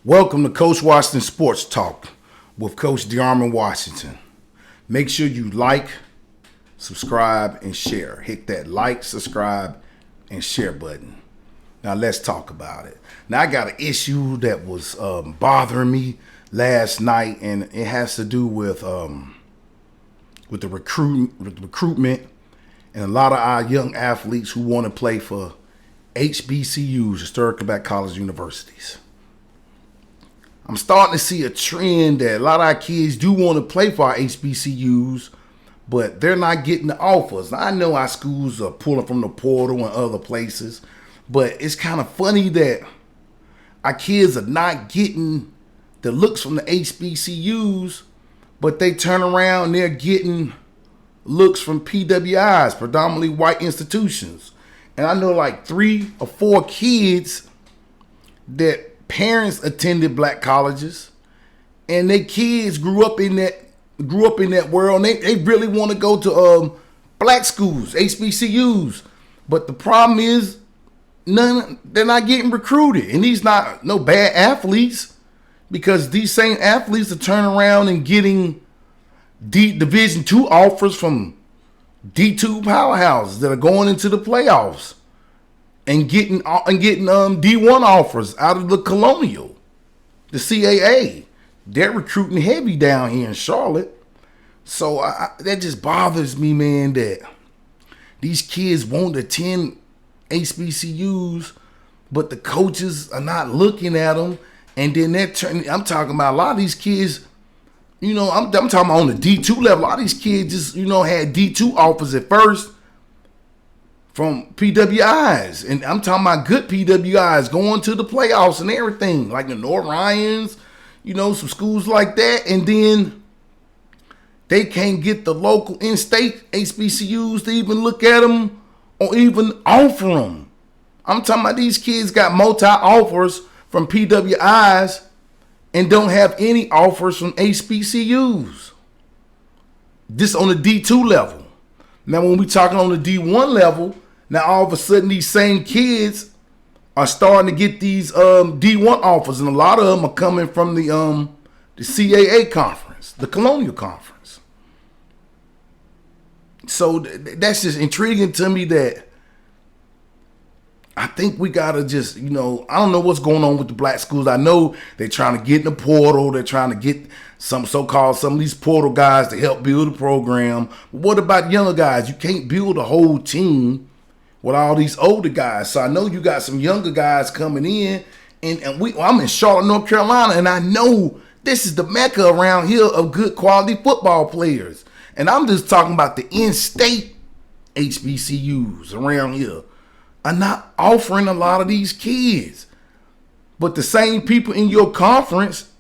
Welcome to Coach Washington Sports Talk with Coach DeArmond Washington. Make sure you like, subscribe, and share. Hit that like, subscribe, and share button. Now let's talk about it. Now I got an issue that was bothering me last night, and it has to do with the recruitment and a lot of our young athletes who want to play for HBCUs, historically black college universities. I'm starting to see a trend that a lot of our kids do want to play for our HBCUs, but they're not getting the offers. Now, I know our schools are pulling from the portal and other places, but it's kind of funny that our kids are not getting the looks from the HBCUs, but they turn around and they're getting looks from PWIs, predominantly white institutions. And I know like 3 or 4 kids that parents attended black colleges, and their kids grew up in that world, and they really want to go to black schools, HBCUs. But the problem is they're not getting recruited. And these not no bad athletes, because these same athletes are turning around and getting Division II offers from D2 powerhouses that are going into the playoffs. And getting D1 offers out of the Colonial, the CAA. They're recruiting heavy down here in Charlotte. So that just bothers me, man, that these kids won't attend HBCUs, but the coaches are not looking at them. And then I'm talking about a lot of these kids, I'm talking about on the D2 level. A lot of these kids just, had D2 offers at first from PWIs, and I'm talking about good PWIs going to the playoffs and everything, like the North Ryans, some schools like that, and then they can't get the local in-state HBCUs to even look at them or even offer them. I'm talking about these kids got multi-offers from PWIs and don't have any offers from HBCUs. This on the D2 level. Now, when we talking on the D1 level, now all of a sudden these same kids are starting to get these D1 offers, and a lot of them are coming from the CAA conference, the Colonial Conference. So that's just intriguing to me that I think we gotta just, I don't know what's going on with the black schools. I know they're trying to get in the portal. They're trying to get some of these portal guys to help build a program. But what about younger guys? You can't build a whole team with all these older guys. So I know you got some younger guys coming in, and I'm in Charlotte, North Carolina, and I know this is the mecca around here of good quality football players. And I'm just talking about the in-state HBCUs around here are not offering a lot of these kids. But the same people in your conference,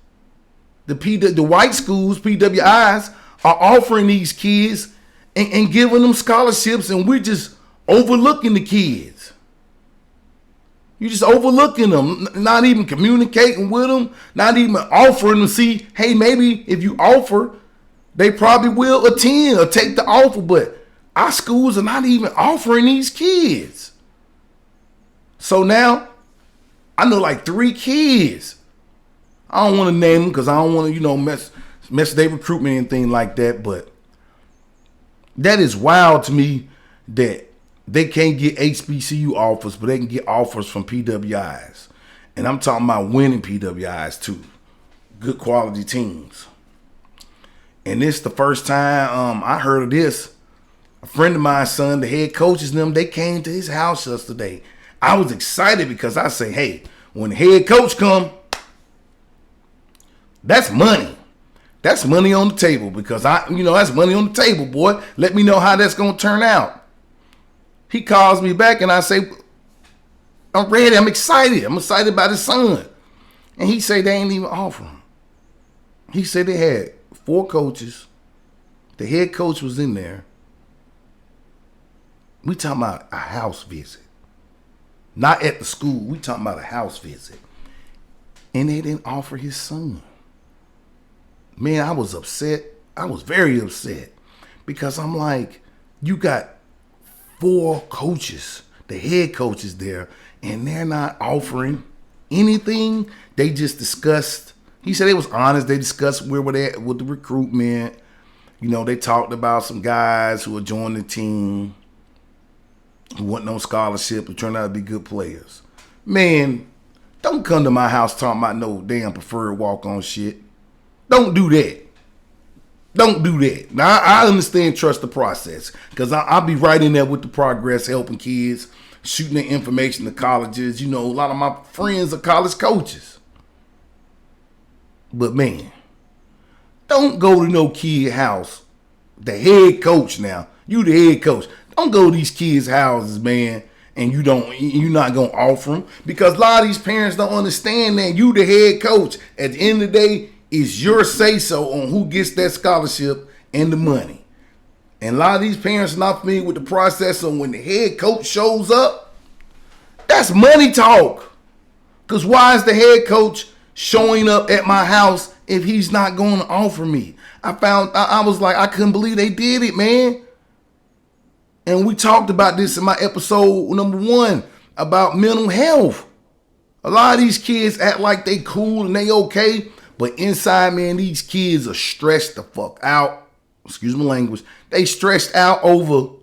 the white schools, PWIs, are offering these kids and giving them scholarships, and we're just overlooking the kids. You're just overlooking them, not even communicating with them, not even offering to see, hey, maybe if you offer, they probably will attend or take the offer, but our schools are not even offering these kids. So now, I know like 3 kids. I don't want to name them because I don't want to, mess their recruitment and anything like that. But that is wild to me that they can't get HBCU offers, but they can get offers from PWIs. And I'm talking about winning PWIs too. Good quality teams. And this is the first time I heard of this. A friend of mine's son, the head coaches, they came to his house yesterday. I was excited because I say, hey, when the head coach come, that's money. That's money on the table, because that's money on the table, boy. Let me know how that's going to turn out. He calls me back and I say, I'm ready. I'm excited. I'm excited about his son. And he said they ain't even offering. He said they had 4 coaches. The head coach was in there. We talking about a house visit. Not at the school. We talking about a house visit. And they didn't offer his son. Man, I was upset. I was very upset. Because I'm like, you got 4 coaches, the head coaches there, and they're not offering anything. They just discussed. He said it was honest. They discussed where were they at with the recruitment. You know, they talked about some guys who were joining the team who wasn't on scholarship and turned out to be good players. Man, don't come to my house talking about no damn preferred walk-on shit. Don't do that. Don't do that. Now, I understand trust the process because I'll be right in there with the progress, helping kids, shooting their information to colleges. You know, a lot of my friends are college coaches. But, man, don't go to no kid house. The head coach now. You the head coach. Don't go to these kids' houses, man, and you're not gonna offer them because a lot of these parents don't understand that you the head coach. At the end of the day, it's your say-so on who gets that scholarship and the money. And a lot of these parents are not familiar with the process on when the head coach shows up. That's money talk. Because why is the head coach showing up at my house if he's not going to offer me? I was like, I couldn't believe they did it, man. And we talked about this in my episode number 1 about mental health. A lot of these kids act like they cool and they okay, but inside, man, these kids are stressed the fuck out. Excuse my language. They stressed out over,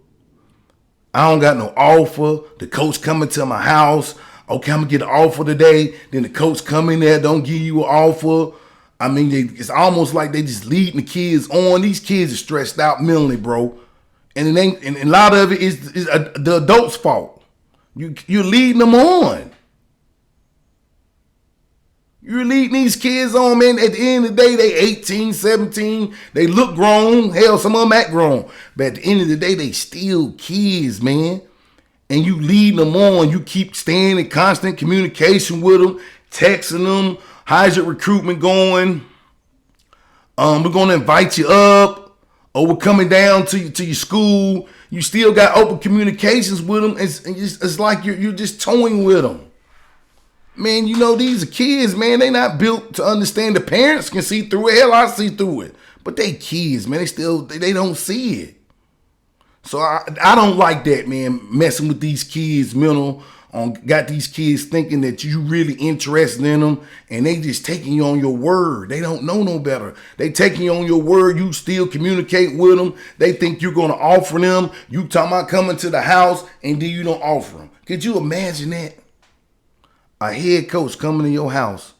I don't got no offer. The coach coming to my house. Okay, I'm going to get an offer today. Then the coach come in there, don't give you an offer. I mean, it's almost like they just leading the kids on. These kids are stressed out mentally, bro. And a lot of it is the adult's fault. You're leading them on. You're leading these kids on, man. At the end of the day, they 18, 17. They look grown. Hell, some of them act grown. But at the end of the day, they still kids, man. And you leading them on. You keep staying in constant communication with them, texting them. How's your recruitment going? We're going to invite you up. Or we're coming down to your school. You still got open communications with them. It's like you're just toying with them. Man, you know, these are kids, man. They not built to understand. The parents can see through it. Hell, I see through it. But they kids, man. They don't see it. So I don't like that, man, messing with these kids' mental. Got these kids thinking that you really interested in them, and they just taking you on your word. They don't know no better. They taking you on your word. You still communicate with them. They think you're going to offer them. You talking about coming to the house, and then you don't offer them. Could you imagine that? A head coach coming to your house.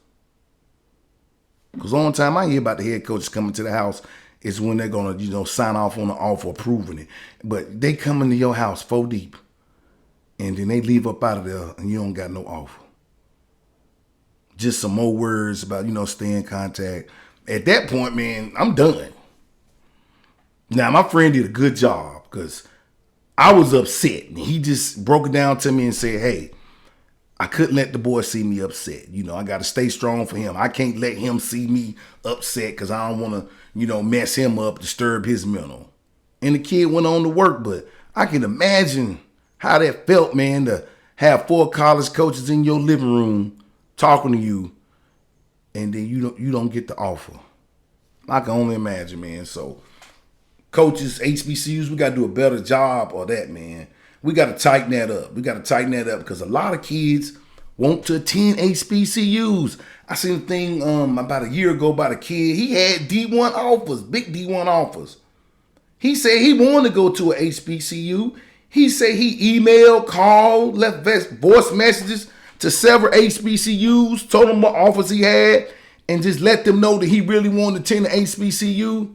Because the only time I hear about the head coaches coming to the house is when they're going to, sign off on the offer, approving it. But they come into your house 4 deep. And then they leave up out of there and you don't got no offer. Just some more words about, stay in contact. At that point, man, I'm done. Now, my friend did a good job because I was upset. And he just broke it down to me and said, hey, I couldn't let the boy see me upset. I got to stay strong for him. I can't let him see me upset because I don't want to, mess him up, disturb his mental. And the kid went on to work, but I can imagine how that felt, man, to have 4 college coaches in your living room talking to you, and then you don't get the offer. I can only imagine, man. So, coaches, HBCUs, we got to do a better job of that, man. We got to tighten that up. Because a lot of kids want to attend HBCUs. I seen a thing about a year ago about a kid. He had D1 offers, big D1 offers. He said he wanted to go to a HBCU. He said he emailed, called, left voice messages to several HBCUs, told them what offers he had, and just let them know that he really wanted to attend the HBCU.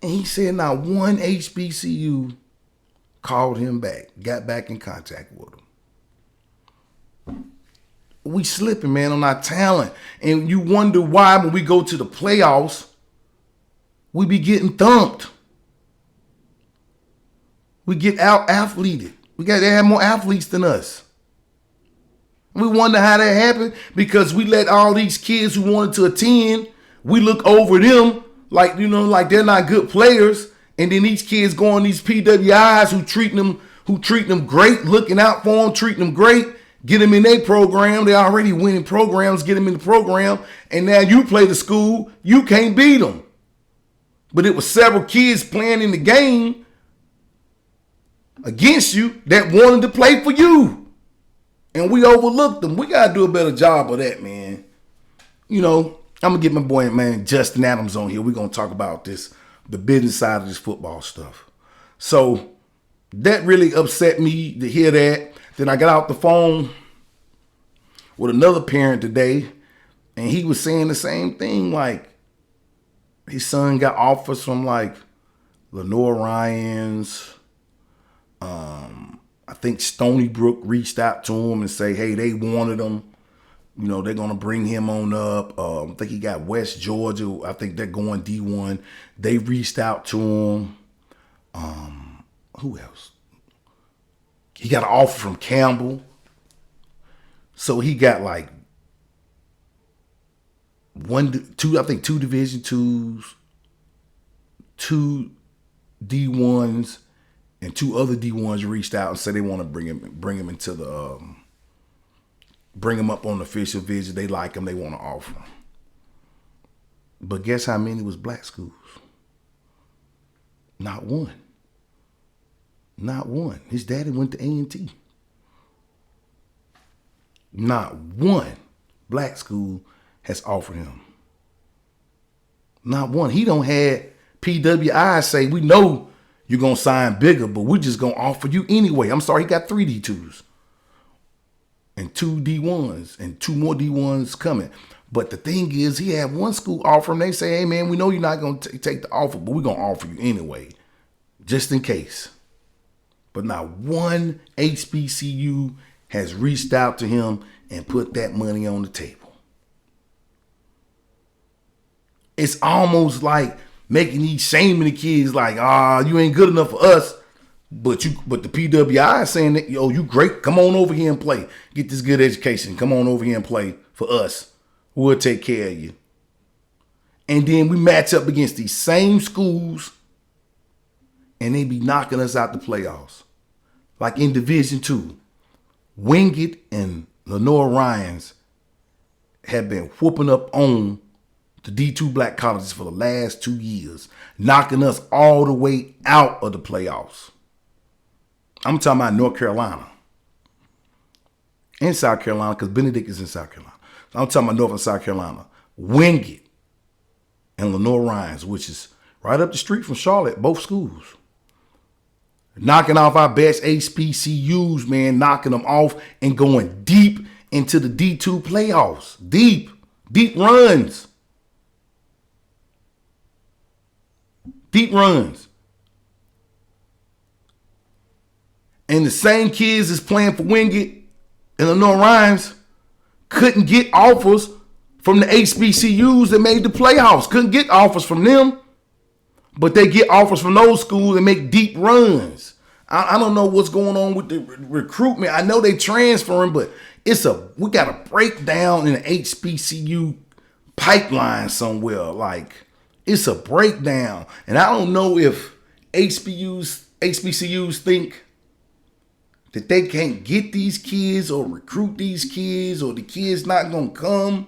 And he said not one HBCU called him back, got back in contact with him. We slipping, man, on our talent. And you wonder why when we go to the playoffs, we be getting thumped. We get out-athleted. They have more athletes than us. We wonder how that happened because we let all these kids who wanted to attend, we look over them like they're not good players. And then these kids go on these PWIs who treat them great, looking out for them, treating them great, get them in their program. They already winning programs, get them in the program. And now you play the school, you can't beat them. But it was several kids playing in the game against you that wanted to play for you. And we overlooked them. We got to do a better job of that, man. You know, I'm going to get my boy, man, Justin Adams on here. We're going to talk about this, the business side of this football stuff. So that really upset me to hear that. Then I got out the phone with another parent today, and he was saying the same thing. Like, his son got offers from, like, Lenore Ryans. I think Stony Brook reached out to him and say, hey, they wanted him. You know, they're going to bring him on up. I think he got West Georgia. I think they're going D1. They reached out to him. Who else? He got an offer from Campbell. So he got like two Division IIs, 2 D1s, and 2 other D1s reached out and said they want to bring him into the bring him up on the official visit. They like him. They want to offer him. But guess how many was black schools? Not one. Not one. His daddy went to A&T. Not one black school has offered him. Not one. He don't had PWI say, we know you're going to sign bigger, but we're just going to offer you anyway. I'm sorry, he got 3 D2s and 2 D1s and 2 more D1s coming. But the thing is, he had one school offer him. They say, hey, man, we know you're not going to take the offer, but we're going to offer you anyway, just in case. But not one HBCU has reached out to him and put that money on the table. It's almost like making these shaming the kids like, you ain't good enough for us. But the PWI is saying that, yo, you great. Come on over here and play. Get this good education. Come on over here and play for us. We'll take care of you. And then we match up against these same schools and they be knocking us out the playoffs. Like in Division II, Wingate and Lenore Ryans have been whooping up on the D2 black colleges for the last 2 years, knocking us all the way out of the playoffs. I'm talking about North Carolina and South Carolina, because Benedict is in South Carolina. So I'm talking about North and South Carolina. Wingate and Lenore Ryans, which is right up the street from Charlotte, both schools. Knocking off our best HBCUs, man, knocking them off and going deep into the D2 playoffs. Deep runs. Deep runs. And the same kids that's playing for Wingate and Lenore Ryans couldn't get offers from the HBCUs that made the playoffs. Couldn't get offers from them. But they get offers from those schools and make deep runs. I don't know what's going on with the recruitment. I know they transferring, but we got a breakdown in the HBCU pipeline somewhere. Like, it's a breakdown. And I don't know if HBCUs think that they can't get these kids or recruit these kids, or the kids not going to come.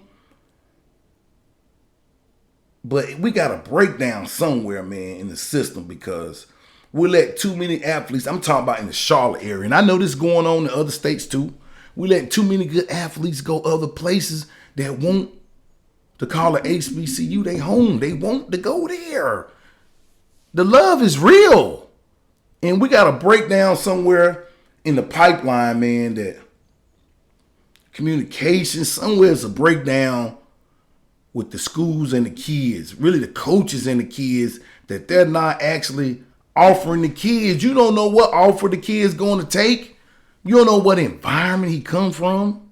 But we got a breakdown somewhere, man, in the system, because we let too many athletes, I'm talking about in the Charlotte area, and I know this is going on in other states too. We let too many good athletes go other places that want to call it HBCU they home. They want to go there. The love is real. And we got a breakdown somewhere in the pipeline, man, that communication, somewhere is a breakdown with the schools and the kids, really the coaches and the kids, that they're not actually offering the kids. You don't know what offer the kid's going to take. You don't know what environment he come from.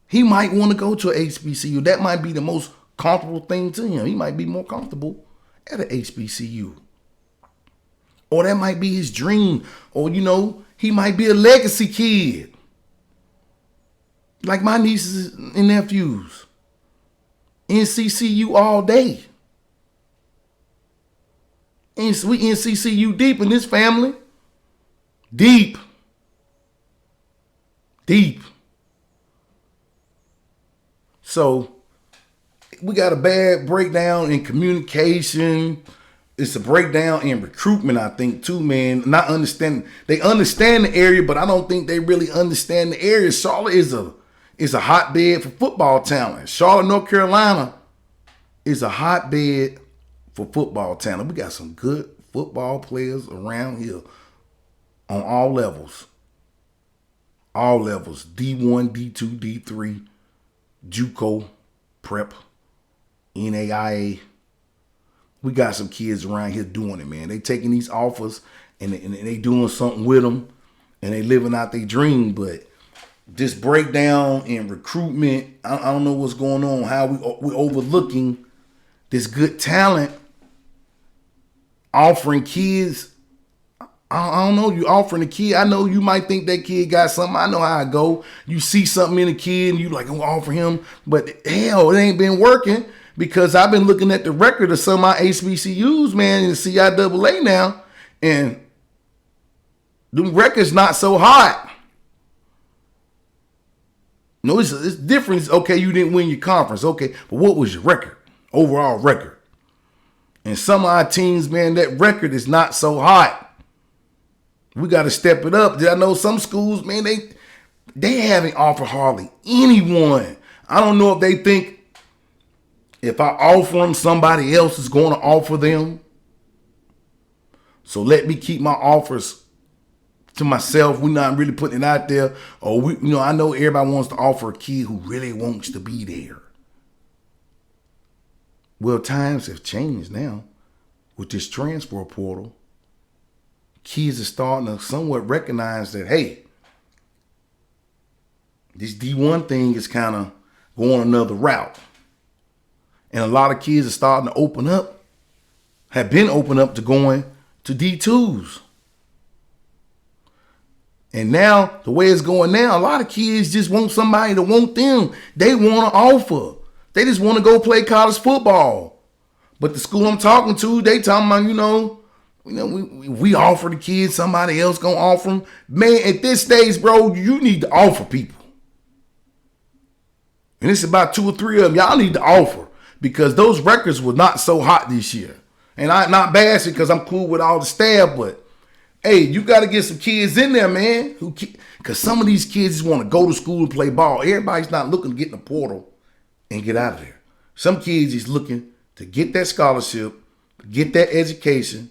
He might want to go to a HBCU. That might be the most comfortable thing to him. He might be more comfortable at a HBCU. Or that might be his dream. Or, he might be a legacy kid. Like my nieces and nephews. NCCU all day. And we NCCU deep in this family. Deep. So we got a bad breakdown in communication. it's a breakdown in recruitment, I think, too, man. Not understanding. They understand the area, but I don't think they really understand the area. Charlotte is a hotbed for football talent. Charlotte, North Carolina is a hotbed for football talent. We got some good football players around here on all levels. All levels. D1, D2, D3, JUCO, prep, NAIA. We got some kids around here doing it, man. They taking these offers and they doing something with them and they living out their dream. But this breakdown in recruitment, I don't know what's going on, how we're overlooking this good talent, offering kids. I don't know, you offering a kid. I know you might think that kid got something. I know how I go. You see something in a kid and you like, I'm gonna offer him. But hell, it ain't been working. Because I've been looking at the record of some of my HBCUs, man, in the CIAA now, and the record's not so hot. No, it's different. Okay, you didn't win your conference. Okay, but what was your record? Overall record. And some of our teams, man, that record is not so hot. We got to step it up. I know some schools, man, they haven't offered hardly anyone. I don't know if they think if I offer them, somebody else is going to offer them. So let me keep my offers to myself. We're not really putting it out there. Or I know everybody wants to offer a kid who really wants to be there. Well, times have changed now with this transfer portal. Kids are starting to somewhat recognize that, hey, this D1 thing is kind of going another route. And a lot of kids are starting to open up, have been open up to going to D2s. And now, the way it's going now, a lot of kids just want somebody to want them. They want to offer. They just want to go play college football. But the school I'm talking to, they talking about, we offer the kids, somebody else gonna offer them. Man, at this stage, bro, you need to offer people. And it's about 2 or 3 of them. Y'all need to offer. Because those records were not so hot this year. And I'm not bashing because I'm cool with all the staff, but hey, you got to get some kids in there, man. Because some of these kids just want to go to school and play ball. Everybody's not looking to get in the portal and get out of there. Some kids is looking to get that scholarship, get that education,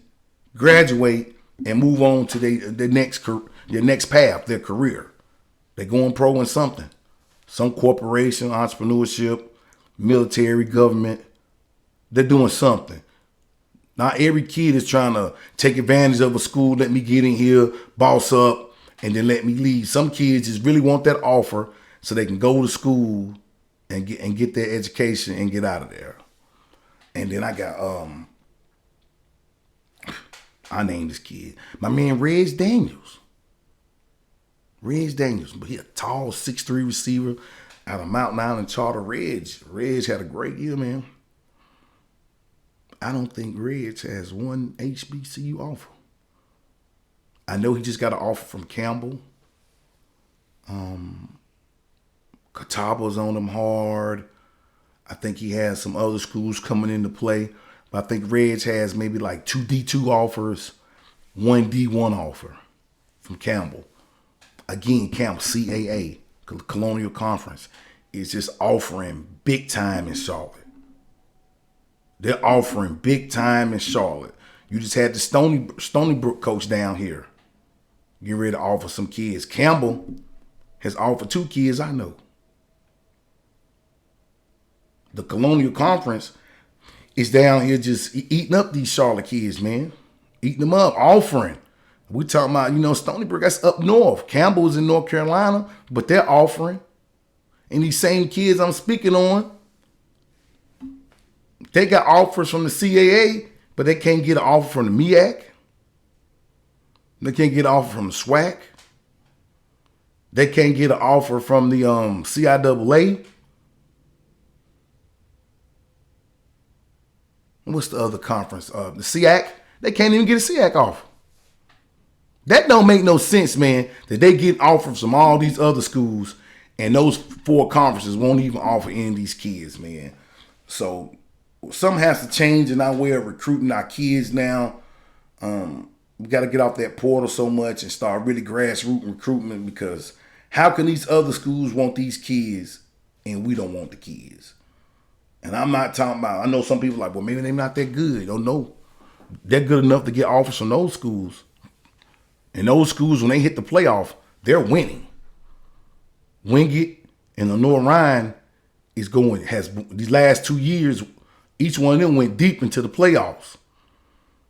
graduate, and move on to their next path, their career. They're going pro in something. Some corporation, entrepreneurship, military, government, they're doing something. Not every kid is trying to take advantage of a school, let me get in here, boss up, and then let me leave. Some kids just really want that offer so they can go to school and get their education and get out of there. And then I got, I named this kid, my man Reg Daniels. But he a tall 6'3" receiver out of Mountain Island Charter. Reg had a great year, man. I don't think Reg has one HBCU offer. I know he just got an offer from Campbell. Catawba's on him hard. I think he has some other schools coming into play. But I think Reg has maybe like 2 D2 offers, 1 D1 offer from Campbell. Again, Campbell, CAA, Colonial Conference, is just offering big time in Charlotte. They're offering big time in Charlotte. You just had the Stony Brook coach down here get ready to offer some kids. Campbell has offered 2 kids I know. The Colonial Conference is down here just eating up these Charlotte kids, man. Eating them up, offering. We talking about, Stony Brook, that's up north. Campbell is in North Carolina, but they're offering. And these same kids I'm speaking on, they got offers from the CAA, but they can't get an offer from the MEAC. They can't get an offer from the SWAC. They can't get an offer from the CIAA. What's the other conference? The SEAC. They can't even get a SEAC offer. That don't make no sense, man, that they get offers from all these other schools and those 4 conferences won't even offer any of these kids, man. So something has to change in our way of recruiting our kids now. We got to get off that portal so much and start really grassroots recruitment, because how can these other schools want these kids and we don't want the kids? And I'm not talking about, I know some people like, well, maybe they're not that good. Don't know. They're good enough to get offers from those schools. And those schools, when they hit the playoff, they're winning. Wingate and Lenore Ryan has these last 2 years, each one of them went deep into the playoffs.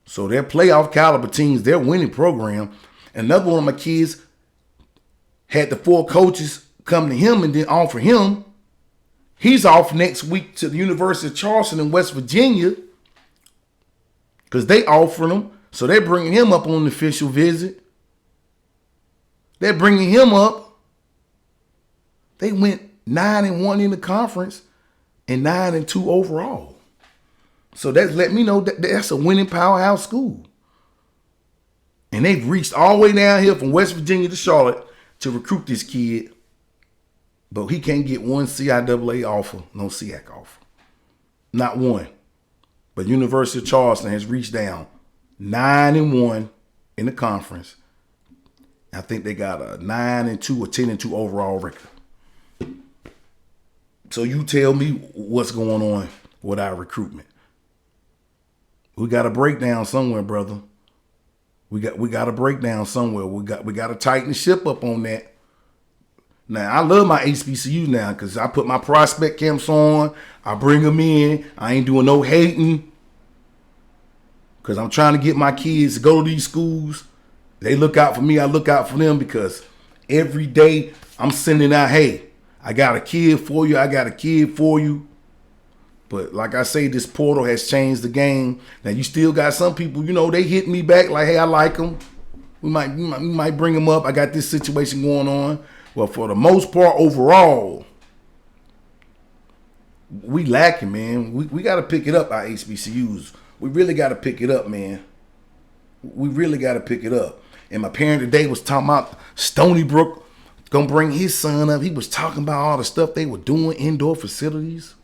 So they're playoff caliber teams. They're winning program. Another one of my kids had the 4 coaches come to him and then offer him. He's off next week to the University of Charleston in West Virginia because they offered him. So they're bringing him up on an official visit. They're bringing him up. They went 9-1 in the conference and 9-2 overall. So that's let me know that that's a winning powerhouse school. And they've reached all the way down here from West Virginia to Charlotte to recruit this kid. But he can't get one CIAA offer, no SEAC offer. Not one. But University of Charleston has reached down 9-1 in the conference. I think they got a 9-2 or 10-2 overall record. So you tell me what's going on with our recruitment. We got a breakdown somewhere, brother. We got a breakdown somewhere. We got to tighten the ship up on that. Now, I love my HBCU now because I put my prospect camps on. I bring them in. I ain't doing no hating because I'm trying to get my kids to go to these schools. They look out for me. I look out for them because every day I'm sending out, hey, I got a kid for you. I got a kid for you. But like I say, this portal has changed the game. Now, you still got some people, they hit me back like, hey, I like them. We might bring them up. I got this situation going on. Well, for the most part, overall, we lacking, man. We got to pick it up, our HBCUs. We really got to pick it up, man. We really got to pick it up. And my parent today was talking about Stony Brook going to bring his son up. He was talking about all the stuff they were doing, indoor facilities,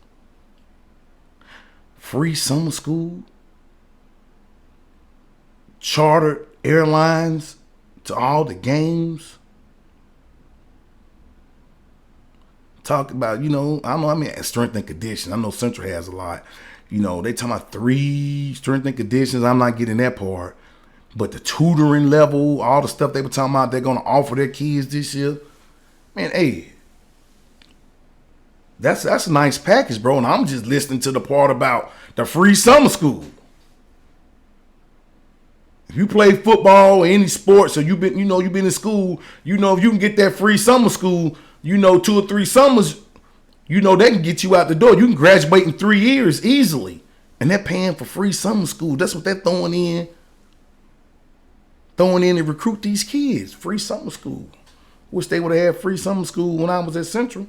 free summer school, chartered airlines to all the games. Talk about, strength and conditioning. I know Central has a lot. They talking about 3 strength and conditions. I'm not getting that part. But the tutoring level, all the stuff they were talking about, they're going to offer their kids this year. Man, hey, that's a nice package, bro. And I'm just listening to the part about the free summer school. If you play football or any sports, or you've been in school, if you can get that free summer school, 2 or 3 summers, they can get you out the door. You can graduate in 3 years easily. And they're paying for free summer school. That's what they're throwing in to recruit these kids. Free summer school. Wish they would have had free summer school when I was at Central.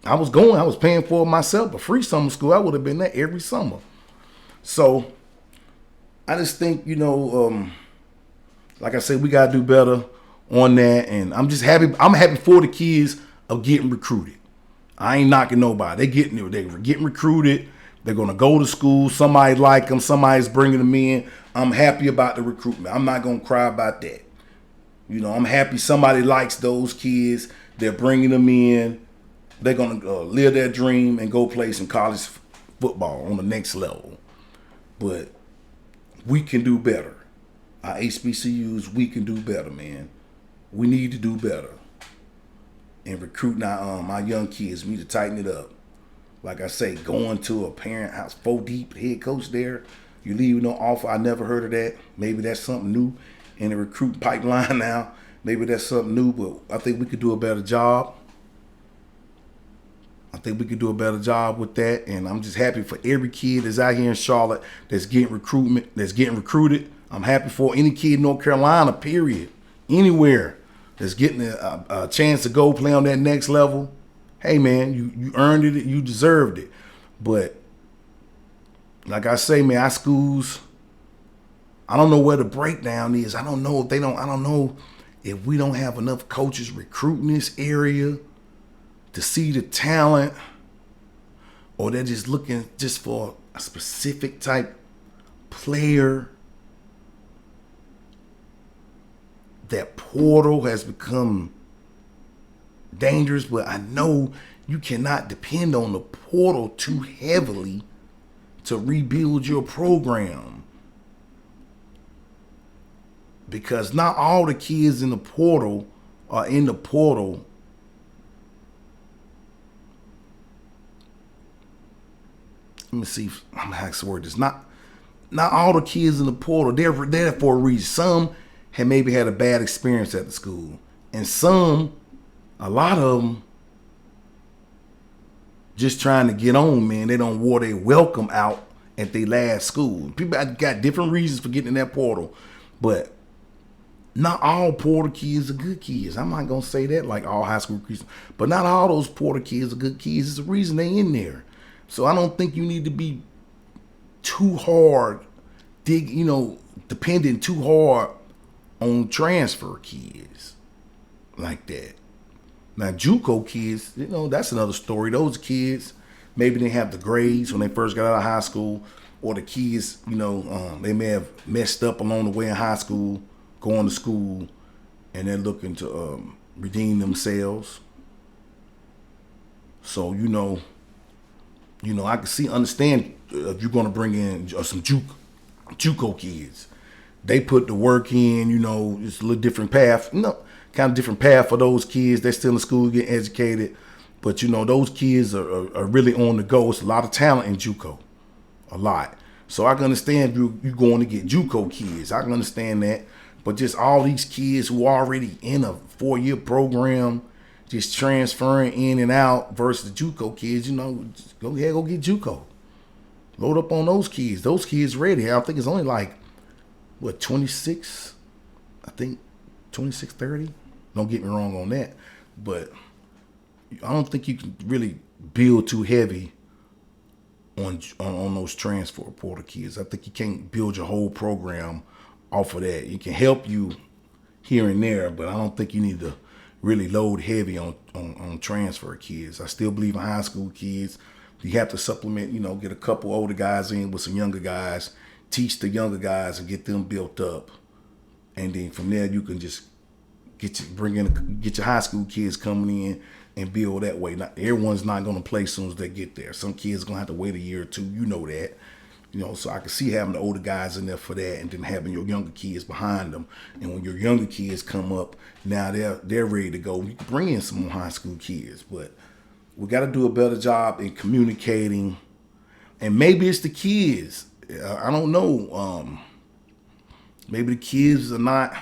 I was paying for it myself, but free summer school, I would have been there every summer. So I just think, like I said, we got to do better on that. And I'm just happy. I'm happy for the kids of getting recruited. I ain't knocking nobody. They're getting recruited. They're going to go to school. Somebody like them. Somebody's bringing them in. I'm happy about the recruitment. I'm not going to cry about that. I'm happy somebody likes those kids. They're bringing them in. They're going to live their dream and go play some college football on the next level. But we can do better. Our HBCUs, we can do better, man. We need to do better. And recruiting our young kids, we need to tighten it up. Like I say, going to a parent house, 4 deep, head coach there, you leave with no offer. I never heard of that. Maybe that's something new in the recruiting pipeline now. Maybe that's something new, but I think we could do a better job. I think we could do a better job with that. And I'm just happy for every kid that's out here in Charlotte that's getting recruited. I'm happy for any kid in North Carolina, period. Anywhere that's getting a chance to go play on that next level. Hey, man, you earned it. You deserved it. But like I say, man, our schools, I don't know where the breakdown is. I don't know if we don't have enough coaches recruiting this area to see the talent, or they're just looking just for a specific type player. That portal has become dangerous, but I know you cannot depend on the portal too heavily to rebuild your program, because not all the kids in the portal are in the portal let me see if I'm gonna have to word this. Not all the kids in the portal, they're there for a reason. Some had maybe had a bad experience at the school, and some, a lot of them, just trying to get on, man. They don't wore their welcome out at their last school. People got different reasons for getting in that portal, but not all portal kids are good kids. I'm not gonna say that like all high school kids, but not all those portal kids are good kids. It's the reason they in there. So I don't think you need to be too hard, depending too hard on transfer kids like that. Now, JUCO kids, that's another story. Those kids, maybe they have the grades when they first got out of high school, or the kids, they may have messed up along the way in high school, going to school, and they're looking to redeem themselves. So, I can understand if you're going to bring in some JUCO kids. They put the work in, it's a little different path. Kind of different path for those kids. They're still in school, getting educated. But, those kids are really on the go. It's a lot of talent in JUCO. A lot. So I can understand you're going to get JUCO kids. I can understand that. But just all these kids who are already in a 4-year program, just transferring in and out versus the JUCO kids, just go get JUCO. Load up on those kids. Those kids ready. I think it's only like, 26? I think 26, 30. Don't get me wrong on that. But I don't think you can really build too heavy on those transfer portal kids. I think you can't build your whole program off of that. It can help you here and there, but I don't think you need to really load heavy on transfer kids. I still believe in high school kids. You have to supplement, get a couple older guys in with some younger guys, teach the younger guys and get them built up. And then from there, you can just get your high school kids coming in and build that way. Not everyone's not going to play as soon as they get there. Some kids are going to have to wait a year or two. You know that. So I can see having the older guys in there for that, and then having your younger kids behind them. And when your younger kids come up, now they're ready to go. You can bring in some more high school kids, but we got to do a better job in communicating. And maybe it's the kids. I don't know. Maybe the kids are not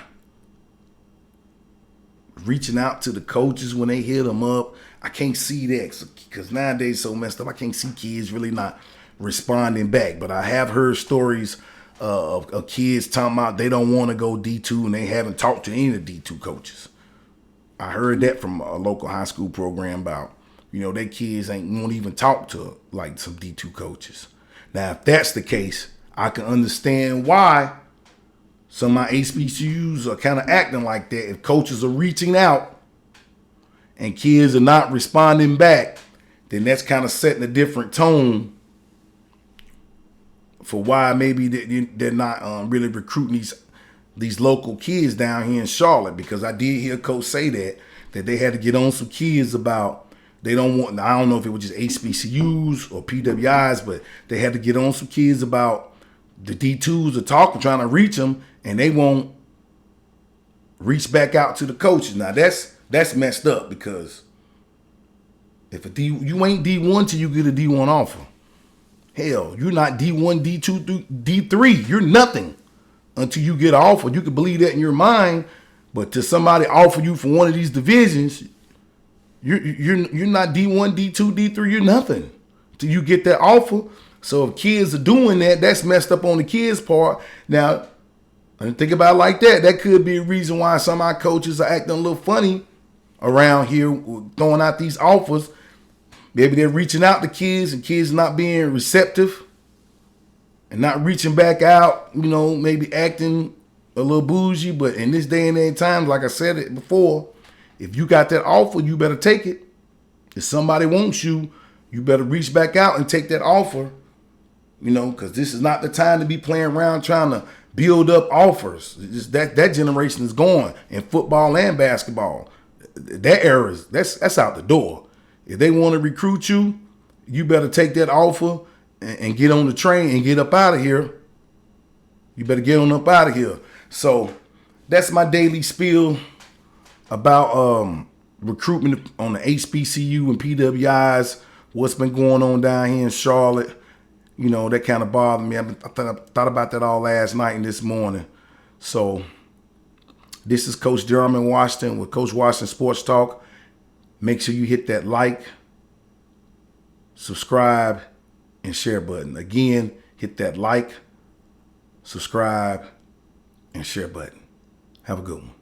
reaching out to the coaches when they hit them up. I can't see that because nowadays it's so messed up. I can't see kids really not responding back. But I have heard stories of kids talking about they don't want to go D2 and they haven't talked to any of the D2 coaches. I heard that from a local high school program about, their kids won't even talk to like some D2 coaches. Now, if that's the case, I can understand why some of my HBCUs are kind of acting like that. If coaches are reaching out and kids are not responding back, then that's kind of setting a different tone for why maybe they're not really recruiting these local kids down here in Charlotte. Because I did hear Coach say that they had to get on some kids about they don't want, I don't know if it was just HBCUs or PWIs, but they had to get on some kids about the D2s are talking, trying to reach them, and they won't reach back out to the coaches. Now that's messed up, because if you ain't D1 till you get a D1 offer. Hell, you're not D1, D2, D3. You're nothing until you get an offer. You can believe that in your mind, but to somebody offer you for one of these divisions, you're not D1, D2, D3. You're nothing till you get that offer. So if kids are doing that, that's messed up on the kids' part. Now, and think about it like that. That could be a reason why some of our coaches are acting a little funny around here, throwing out these offers. Maybe they're reaching out to kids and kids not being receptive and not reaching back out, maybe acting a little bougie. But in this day and age times, like I said it before, if you got that offer, you better take it. If somebody wants you, you better reach back out and take that offer, because this is not the time to be playing around trying to build up offers. That generation is gone in football and basketball. That era that's out the door. If they want to recruit you, you better take that offer and get on the train and get up out of here. You better get on up out of here. So that's my daily spiel about recruitment on the HBCU and PWIs, what's been going on down here in Charlotte. That kind of bothered me. I thought about that all last night and this morning. So this is Coach Jeremy Washington with Coach Washington Sports Talk. Make sure you hit that like, subscribe, and share button. Again, hit that like, subscribe, and share button. Have a good one.